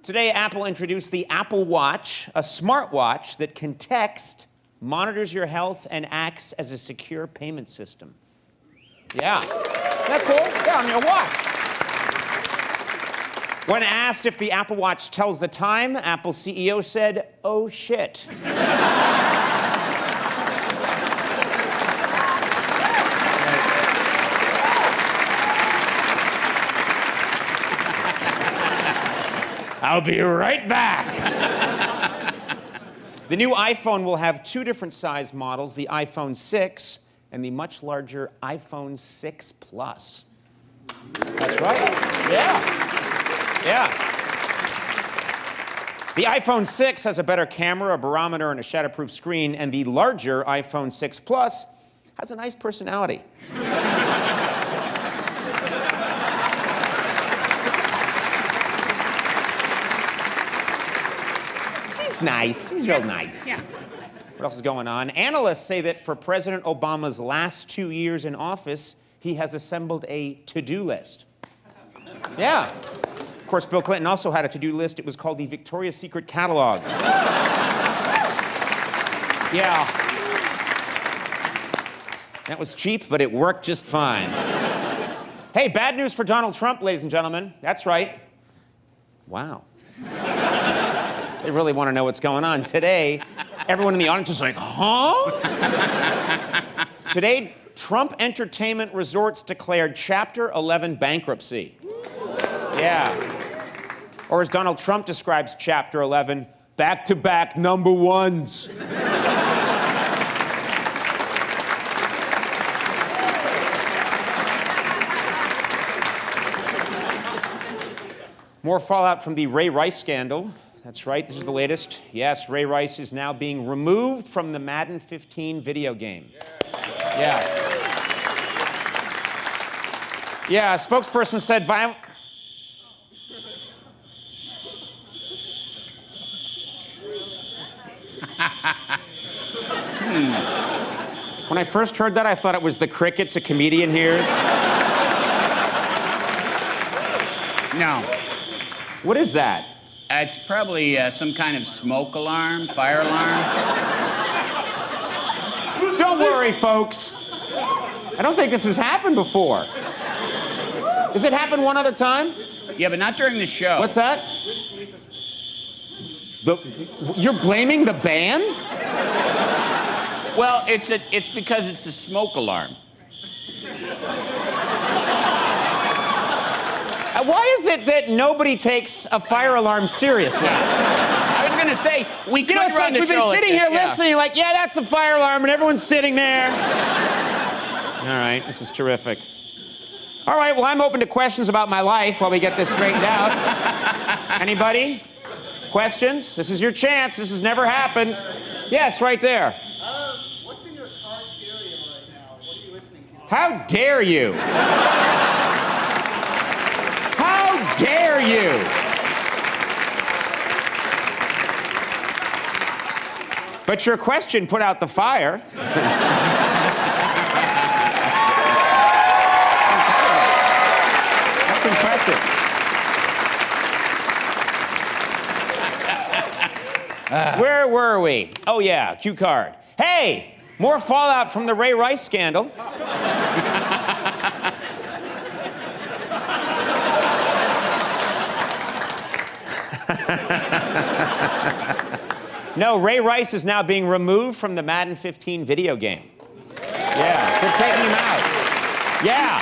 Today, Apple introduced the Apple Watch, a smartwatch that can text, monitors your health, and acts as a secure payment system. Yeah. Isn't that cool? Yeah, on your watch. When asked if the Apple Watch tells the time, Apple CEO said, "Oh, shit." I'll be right back. The new iPhone will have two different size models, the iPhone 6 and the much larger iPhone 6 Plus. That's right. Yeah. The iPhone 6 has a better camera, a barometer, and a shatterproof screen, and the larger iPhone 6 Plus has a nice personality. Nice. He's real nice. Yeah. What else is going on? Analysts say that for President Obama's last 2 years in office, he has assembled a to-do list. Yeah. Of course, Bill Clinton also had a to-do list. It was called the Victoria's Secret Catalog. Yeah. That was cheap, but it worked just fine. Hey, bad news for Donald Trump, ladies and gentlemen. That's right. Wow. They really want to know what's going on. Today, everyone in the audience is like, huh? Today, Trump Entertainment Resorts declared Chapter 11 bankruptcy. Yeah. Or as Donald Trump describes Chapter 11, back-to-back number ones. More fallout from the Ray Rice scandal. That's right, this is the latest. Yes, Ray Rice is now being removed from the Madden 15 video game. Yeah. Yeah, a spokesperson said When I first heard that, I thought it was the crickets a comedian hears. No. What is that? It's probably some kind of smoke alarm, fire alarm. Don't worry, folks. I don't think this has happened before. Has it happened one other time? Yeah, but not during the show. What's that? You're blaming the band? Well, it's because it's a smoke alarm. Why is it that nobody takes a fire alarm seriously? I was gonna say, we could run like the we've show been sitting like here this, listening, like, yeah, that's a fire alarm, and everyone's sitting there. All right, this is terrific. All right, well, I'm open to questions about my life while we get this straightened out. Anybody? Questions? This is your chance. This has never happened. Yes, right there. What's in your car stereo right now? What are you listening to? How dare you? How dare you? But your question put out the fire. That's impressive. Where were we? Oh, yeah, cue card. Hey, more fallout from the Ray Rice scandal. No, Ray Rice is now being removed from the Madden 15 video game. Yeah, they're taking him out. Yeah.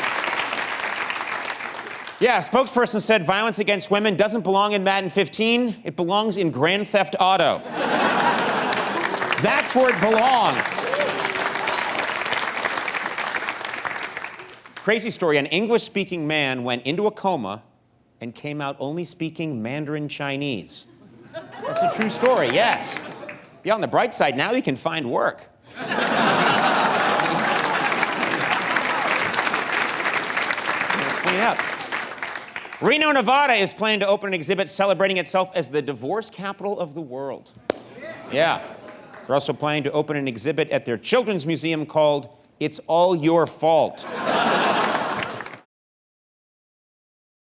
Yeah, a spokesperson said violence against women doesn't belong in Madden 15. It belongs in Grand Theft Auto. That's where it belongs. Crazy story. An English-speaking man went into a coma and came out only speaking Mandarin Chinese. That's a true story, yes. Yeah, on the bright side, now he can find work. Clean up. Reno, Nevada is planning to open an exhibit celebrating itself as the divorce capital of the world. Yeah. They're also planning to open an exhibit at their children's museum called It's All Your Fault.